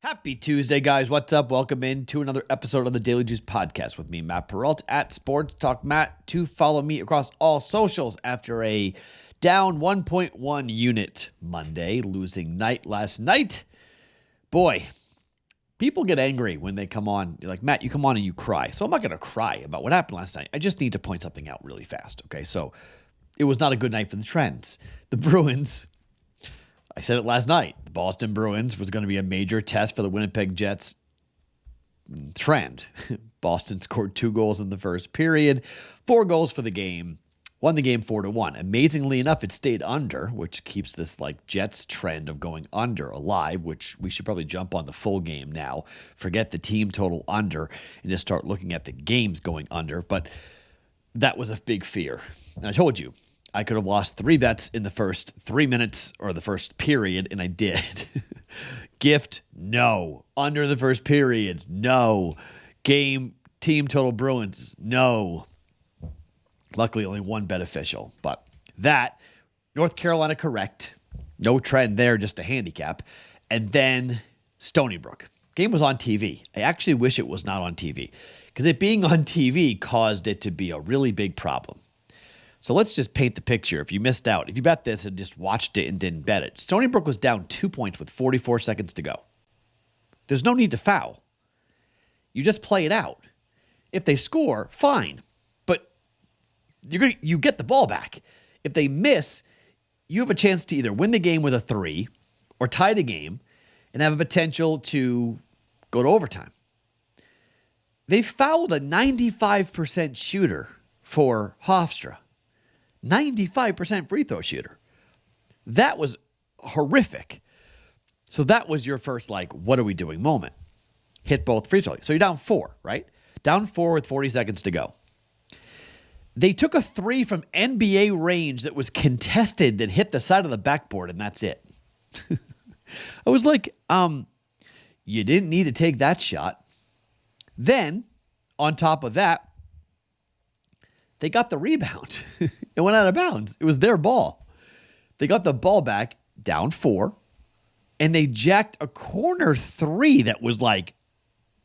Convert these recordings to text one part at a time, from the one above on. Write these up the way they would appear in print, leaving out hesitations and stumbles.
Happy Tuesday, guys. What's up? Welcome in to another episode of the Daily Juice Podcast with me, Matt Perrault, at Sports Talk Matt, to follow me across all socials after a down 1.1 unit Monday, losing night last night. Boy, people get angry when they come on. You're like, Matt, you come on and you cry. So I'm not going to cry about what happened last night. I just need to point something out really fast, okay? So it was not a good night for the Trends. The Bruins, I said it last night, the Boston Bruins was going to be a major test for the Winnipeg Jets trend. Boston scored 2 goals in the first period, 4 goals for the game, won the game 4-1. Amazingly enough, it stayed under, which keeps this Jets trend of going under alive, which we should probably jump on the full game now. Forget the team total under and just start looking at the games going under. But that was a big fear. And I told you, I could have lost 3 bets in the first 3 minutes or the first period, and I did. Gift, no. Under the first period, no. Game, team total Bruins, no. Luckily, only one bet official. But that, North Carolina correct. No trend there, just a handicap. And then Stony Brook. Game was on TV. I actually wish it was not on TV because it being on TV caused it to be a really big problem. So let's just paint the picture. If you missed out, if you bet this and just watched it and didn't bet it, Stony Brook was down 2 points with 44 seconds to go. There's no need to foul. You just play it out. If they score, fine. But you get the ball back. If they miss, you have a chance to either win the game with a 3 or tie the game and have a potential to go to overtime. They fouled a 95% shooter for Hofstra. 95% free throw shooter. That was horrific. So that was your first, what are we doing moment. Hit both free throws. So you're down 4, right? Down 4 with 40 seconds to go. They took a 3 from NBA range that was contested that hit the side of the backboard, and that's it. I was like, you didn't need to take that shot. Then, on top of that, they got the rebound. It went out of bounds. It was their ball. They got the ball back, down 4, and they jacked a corner 3 that was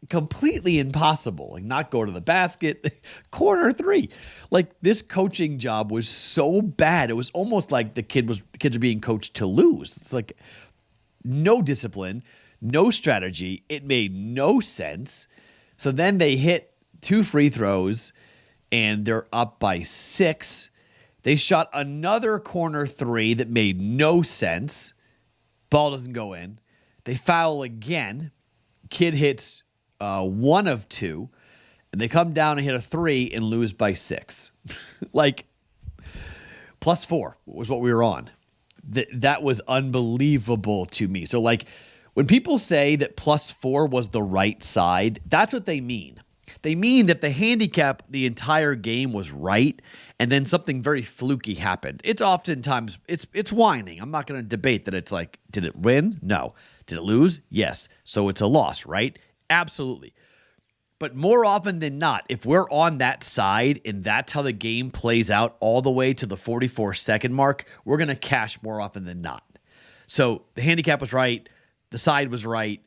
completely impossible. Not go to the basket. Corner 3. This coaching job was so bad. It was almost like the kids are being coached to lose. It's no discipline, no strategy. It made no sense. So then they hit 2 free throws, and they're up by 6. They shot another corner 3 that made no sense. Ball doesn't go in. They foul again. Kid hits 1 of 2. And they come down and hit a 3 and lose by 6. +4 was what we were on. That was unbelievable to me. So when people say that +4 was the right side, that's what they mean. They mean that the handicap the entire game was right, and then something very fluky happened. It's oftentimes, it's whining. I'm not going to debate that it's did it win? No. Did it lose? Yes. So it's a loss, right? Absolutely. But more often than not, if we're on that side and that's how the game plays out all the way to the 44-second mark, we're going to cash more often than not. So the handicap was right. The side was right.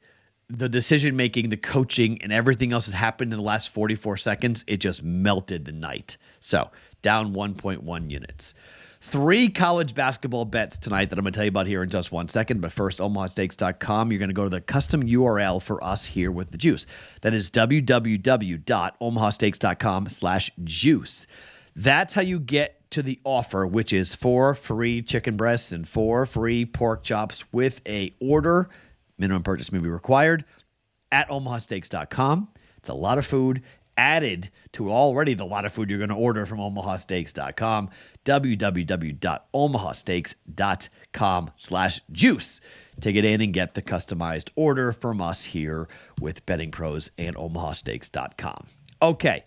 The decision-making, the coaching, and everything else that happened in the last 44 seconds, it just melted the night. So, down 1.1 units. 3 college basketball bets tonight that I'm going to tell you about here in just 1 second. But first, omahastakes.com. You're going to go to the custom URL for us here with the juice. That is www.omahastakes.com/juice. That's how you get to the offer, which is 4 free chicken breasts and 4 free pork chops with a order. Minimum purchase may be required at omahastakes.com. It's a lot of food added to already the lot of food you're going to order from omahastakes.com. www.omahastakes.com/juice to get in and get the customized order from us here with BettingPros and omahastakes.com. Okay.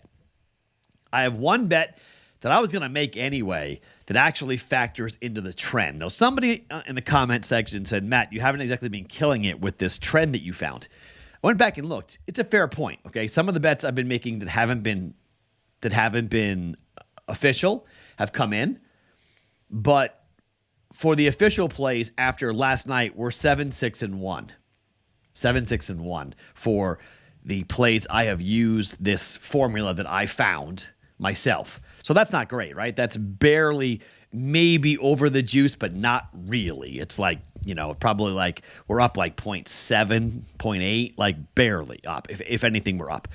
I have one bet that I was going to make anyway that actually factors into the trend. Now, somebody in the comment section said, Matt, you haven't exactly been killing it with this trend that you found. I went back and looked. It's a fair point, okay? Some of the bets I've been making that haven't been official have come in, but for the official plays after last night, we're 7-6-1. 7, 6, and 1 for the plays I have used this formula that I found myself. So that's not great, right? That's barely maybe over the juice, but not really. It's like, probably like we're up like 0.7, 0.8, like barely up. If anything, we're up.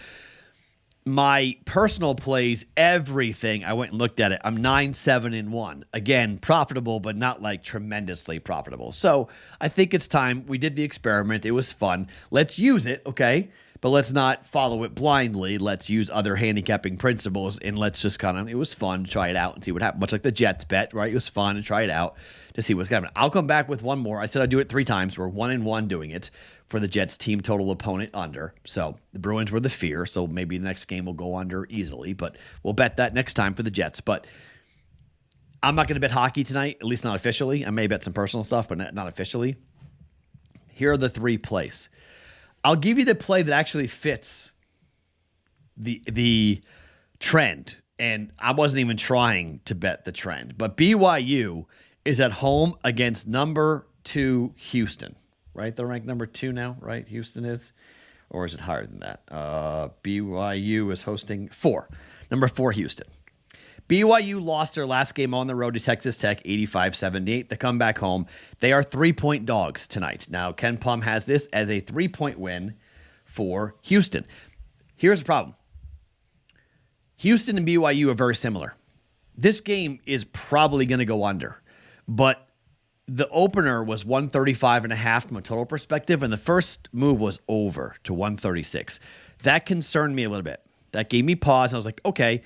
My personal plays, everything, I went and looked at it. I'm 9, 7, and 1. Again, profitable, but not like tremendously profitable. So I think it's time. We did the experiment. It was fun. Let's use it, okay? But let's not follow it blindly. Let's use other handicapping principles, and let's just it was fun to try it out and see what happened. Much like the Jets bet, right? It was fun to try it out to see what's happening. I'll come back with one more. I said I'd do it 3 times. We're 1-1 doing it for the Jets team total opponent under. So the Bruins were the fear, so maybe the next game will go under easily, but we'll bet that next time for the Jets. But I'm not going to bet hockey tonight, at least not officially. I may bet some personal stuff, but not officially. Here are the 3 plays. I'll give you the play that actually fits the trend, and I wasn't even trying to bet the trend. But BYU is at home against number 2 Houston, right? They're ranked number 2 now, right? Houston is, or is it higher than that? BYU is hosting 4, number 4 Houston. BYU lost their last game on the road to Texas Tech, 85-78. They come back home. They are 3-point dogs tonight. Now, Ken Plum has this as a 3-point win for Houston. Here's the problem. Houston and BYU are very similar. This game is probably going to go under, but the opener was 135.5 from a total perspective, and the first move was over to 136. That concerned me a little bit. That gave me pause. I was like, okay,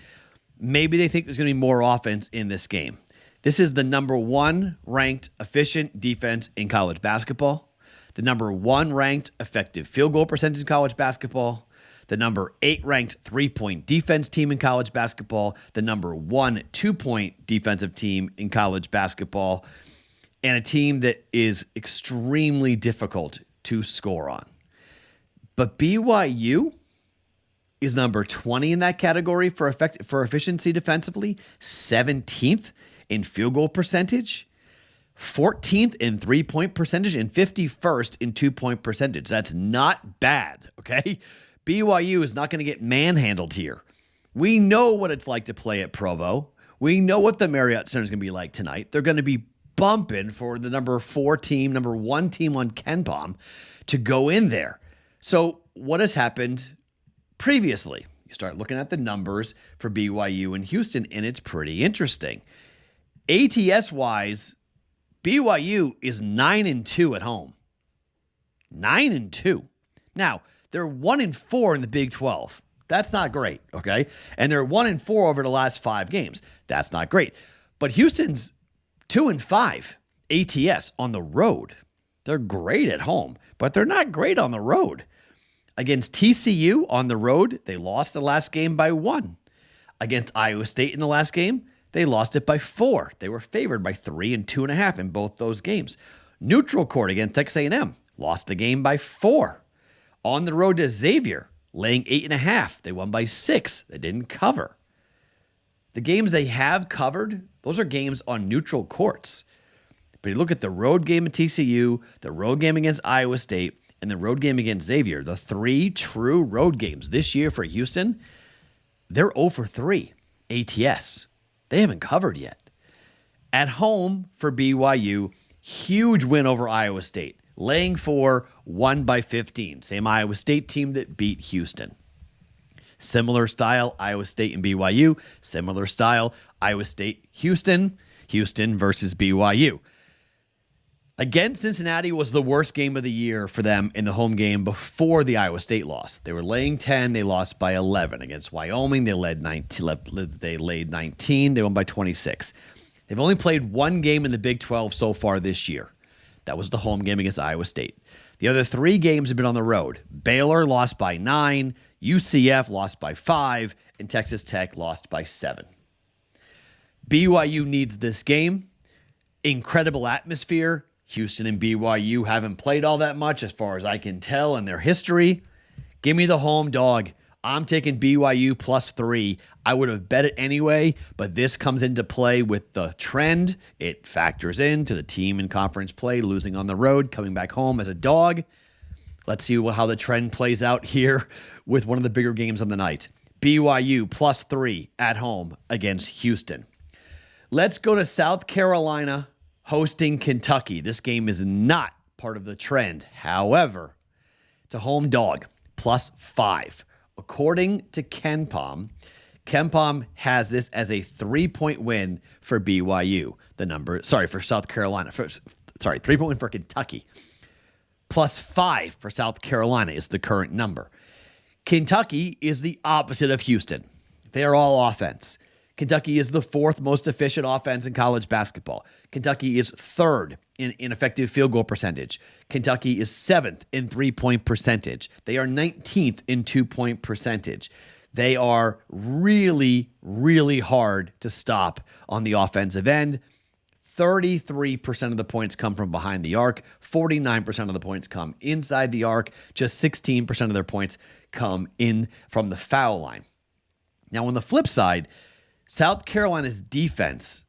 maybe they think there's going to be more offense in this game. This is the number 1 ranked efficient defense in college basketball, the number 1 ranked effective field goal percentage in college basketball, the number 8 ranked 3-point defense team in college basketball, the number 1 2-point defensive team in college basketball, and a team that is extremely difficult to score on. But BYU is number 20 in that category for efficiency defensively, 17th in field goal percentage, 14th in 3-point percentage, and 51st in 2-point percentage. That's not bad, okay? BYU is not going to get manhandled here. We know what it's like to play at Provo. We know what the Marriott Center is going to be like tonight. They're going to be bumping for the number 4 team, number 1 team on KenPom to go in there. So what has happened previously? You start looking at the numbers for BYU and Houston, and it's pretty interesting. ATS-wise, BYU is 9-2 at home. 9-2. Now, they're 1-4 in the Big 12. That's not great, okay? And they're 1-4 over the last 5 games. That's not great. But Houston's 2-5 ATS on the road. They're great at home, but they're not great on the road. Against TCU on the road, they lost the last game by 1. Against Iowa State in the last game, they lost it by 4. They were favored by 3 and 2.5 in both those games. Neutral court against Texas A&M, lost the game by 4. On the road to Xavier, laying 8.5. They won by 6. They didn't cover. The games they have covered, those are games on neutral courts. But you look at the road game at TCU, the road game against Iowa State, and the road game against Xavier, the 3 true road games this year for Houston, they're 0-3 ATS. They haven't covered yet. At home for BYU, huge win over Iowa State, laying 4, won by 15. Same Iowa State team that beat Houston. Similar style, Iowa State and BYU. Similar style, Iowa State, Houston. Houston versus BYU. Against Cincinnati was the worst game of the year for them in the home game before the Iowa State loss. They were laying 10. They lost by 11. Against Wyoming, they laid 19. They won by 26. They've only played 1 game in the Big 12 so far this year. That was the home game against Iowa State. The other 3 games have been on the road. Baylor lost by 9. UCF lost by 5. And Texas Tech lost by 7. BYU needs this game. Incredible atmosphere. Houston and BYU haven't played all that much as far as I can tell in their history. Give me the home dog. I'm taking BYU +3. I would have bet it anyway, but this comes into play with the trend. It factors into the team in conference play, losing on the road, coming back home as a dog. Let's see how the trend plays out here with one of the bigger games on the night. BYU +3 at home against Houston. Let's go to South Carolina hosting Kentucky. This game is not part of the trend. However, it's a home dog, +5. According to KenPom has this as a 3-point win for BYU. For South Carolina. 3-point win for Kentucky. +5 for South Carolina is the current number. Kentucky is the opposite of Houston. They are all offense. Kentucky is the 4th most efficient offense in college basketball. Kentucky is 3rd in effective field goal percentage. Kentucky is 7th in 3-point percentage. They are 19th in 2-point percentage. They are really, really hard to stop on the offensive end. 33% of the points come from behind the arc. 49% of the points come inside the arc. Just 16% of their points come in from the foul line. Now, on the flip side, South Carolina's defense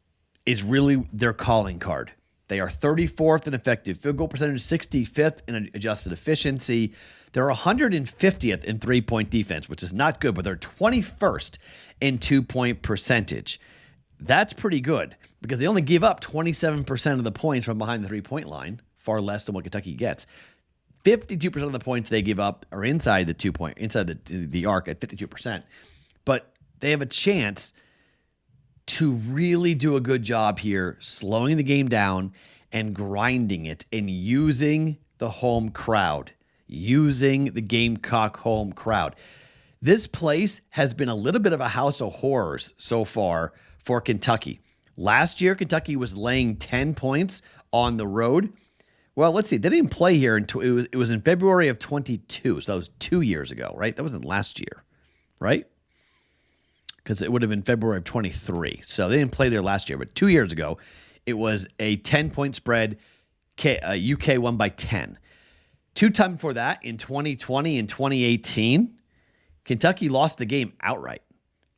is really their calling card. They are 34th in effective field goal percentage, 65th in adjusted efficiency. They're 150th in 3-point defense, which is not good, but they're 21st in 2-point percentage. That's pretty good because they only give up 27% of the points from behind the 3-point line, far less than what Kentucky gets. 52% of the points they give up are inside the arc at 52%. But they have a chance to really do a good job here, slowing the game down and grinding it and using the home crowd, using the Gamecock home crowd. This place has been a little bit of a house of horrors so far for Kentucky. Last year, Kentucky was laying 10 points on the road. Well, let's see. They didn't play here until it was in February of 22. So that was 2 years ago, right? That wasn't last year, right? Because it would have been February of 23. So they didn't play there last year. But 2 years ago, it was a 10-point spread. UK won by 10. 2 times before that, in 2020 and 2018, Kentucky lost the game outright.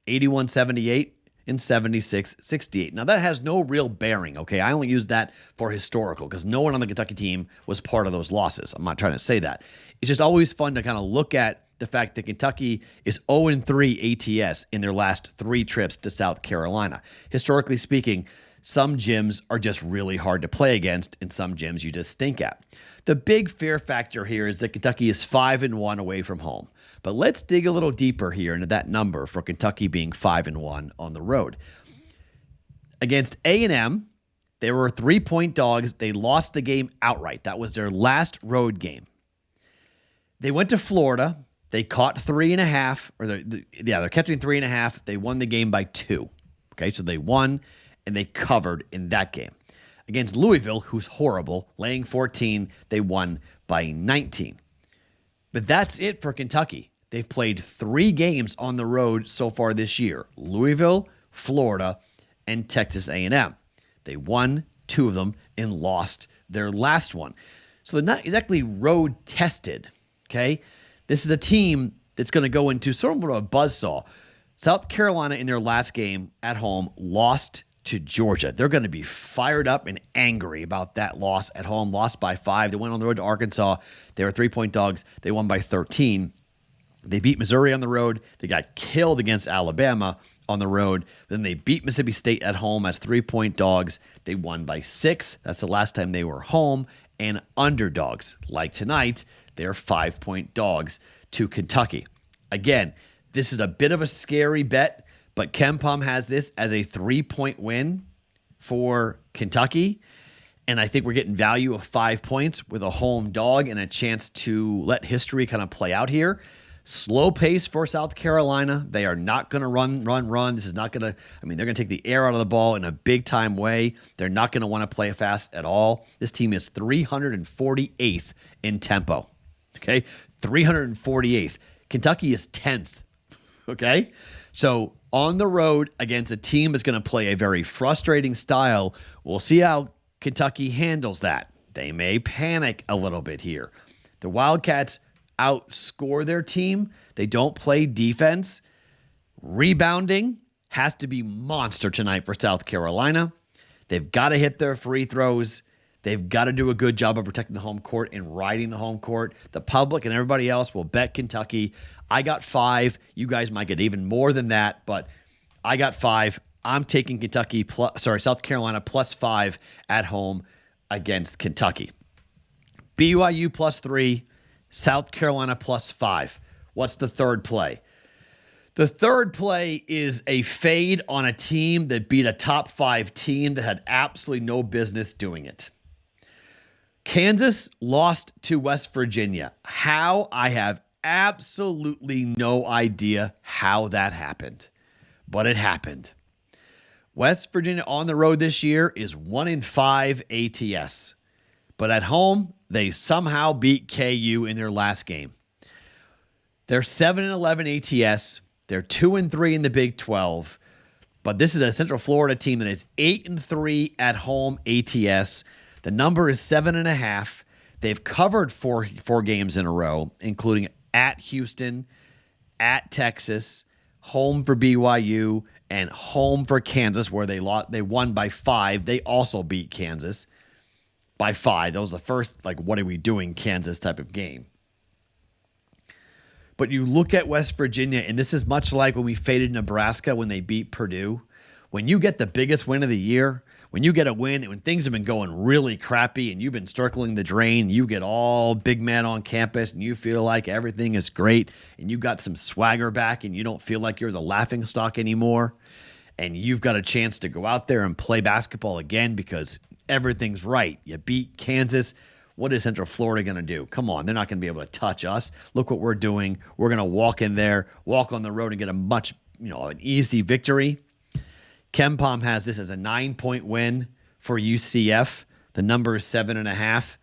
81-78 and 76-68. Now, that has no real bearing, okay? I only use that for historical because no one on the Kentucky team was part of those losses. I'm not trying to say that. It's just always fun to kind of look at the fact that Kentucky is 0-3 ATS in their last 3 trips to South Carolina. Historically speaking, some gyms are just really hard to play against, and some gyms you just stink at. The big fear factor here is that Kentucky is 5-1 away from home. But let's dig a little deeper here into that number for Kentucky being 5-1 on the road. Against A&M, they were 3-point dogs. They lost the game outright. That was their last road game. They went to Florida. They caught 3.5, they're catching 3.5. They won the game by 2. Okay, so they won and they covered in that game. Against Louisville, who's horrible, laying 14, they won by 19. But that's it for Kentucky. They've played 3 games on the road so far this year: Louisville, Florida, and Texas A&M. They won 2 of them and lost their last one. So they're not exactly road tested, okay? This is a team that's going to go into sort of a buzzsaw. South Carolina in their last game at home lost to Georgia. They're going to be fired up and angry about that loss at home, lost by 5. They went on the road to Arkansas. They were 3-point dogs. They won by 13. They beat Missouri on the road. They got killed against Alabama on the road. Then they beat Mississippi State at home as 3-point dogs. They won by 6. That's the last time they were home. And underdogs, like tonight, they're 5-point dogs to Kentucky. Again, this is a bit of a scary bet, but KenPom has this as a 3-point win for Kentucky. And I think we're getting value of 5 points with a home dog and a chance to let history kind of play out here. Slow pace for South Carolina. They are not going to run. This is not going to, they're going to take the air out of the ball in a big-time way. They're not going to want to play fast at all. This team is 348th in tempo, okay? 348th. Kentucky is 10th, okay? So on the road against a team that's going to play a very frustrating style, we'll see how Kentucky handles that. They may panic a little bit here. The Wildcats outscore their team. They don't play defense. Rebounding has to be monster tonight for South Carolina. They've got to hit their free throws. They've got to do a good job of protecting the home court and riding the home court. The public and everybody else will bet Kentucky. I got 5. You guys might get even more than that, but I got 5. I'm taking South Carolina +5 at home against Kentucky. BYU +3, South Carolina +5. What's the third play? The third play is a fade on a team that beat a top 5 team that had absolutely no business doing it. Kansas lost to West Virginia. How? I have absolutely no idea how that happened, but it happened. West Virginia on the road this year is 1-5 ATS, but at home, they somehow beat KU in their last game. They're 7-11 ATS. They're 2-3 in the Big 12, but this is a Central Florida team that is 8-3 at home ATS. The number is 7.5. They've covered four games in a row, including at Houston, at Texas, home for BYU, and home for Kansas, where they won by 5. They also beat Kansas by 5. That was the first, what are we doing, Kansas type of game. But you look at West Virginia, and this is much like when we faded Nebraska when they beat Purdue. When you get the biggest win of the year, when you get a win, and when things have been going really crappy and you've been circling the drain, you get all big man on campus and you feel like everything is great and you got some swagger back and you don't feel like you're the laughingstock anymore, and you've got a chance to go out there and play basketball again because everything's right. You beat Kansas. What is Central Florida going to do? Come on, they're not going to be able to touch us. Look what we're doing. We're going to walk in there, walk on the road and get a much, an easy victory. KenPom has this as a 9-point win for UCF. The number is 7.5.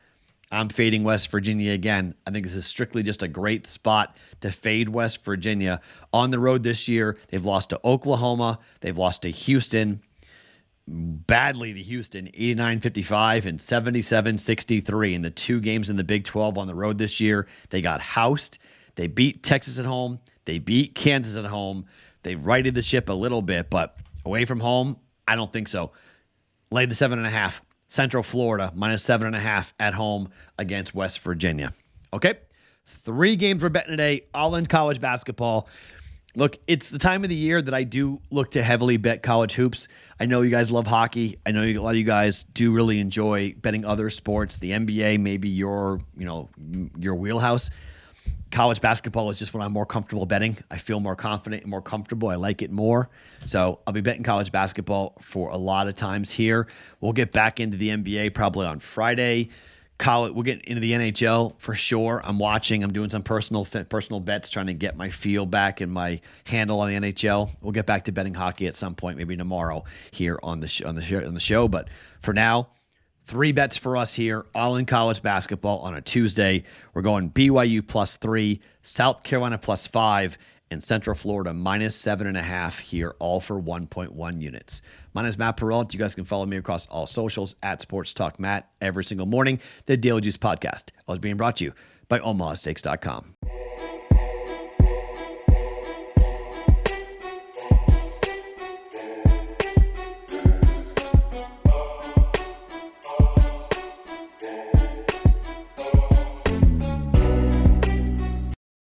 I'm fading West Virginia again. I think this is strictly just a great spot to fade West Virginia. On the road this year, they've lost to Oklahoma. They've lost to Houston, badly to Houston, 89-55 and 77-63 in the 2 games in the Big 12 on the road this year. They got housed. They beat Texas at home. They beat Kansas at home. They righted the ship a little bit, but away from home, I don't think so. Lay the 7.5. Central Florida -7.5 at home against West Virginia. Okay, 3 games we're betting today, all in college basketball. Look, it's the time of the year that I do look to heavily bet college hoops. I know you guys love hockey. I know a lot of you guys do really enjoy betting other sports. The NBA may be your wheelhouse. College basketball is just what I'm more comfortable betting. I feel more confident and more comfortable. I like it more. So I'll be betting college basketball for a lot of times here. We'll get back into the NBA probably on Friday. We'll get into the NHL for sure. I'm watching. I'm doing some personal bets, trying to get my feel back and my handle on the NHL. We'll get back to betting hockey at some point, maybe tomorrow here on the show. But for now, 3 bets for us here, all in college basketball on a Tuesday. We're going BYU +3, South Carolina +5, and Central Florida -7.5 here, all for 1.1 units. My name is Matt Perrault. You guys can follow me across all socials at Sports Talk Matt every single morning. The Daily Juice Podcast is being brought to you by OmahaSteaks.com.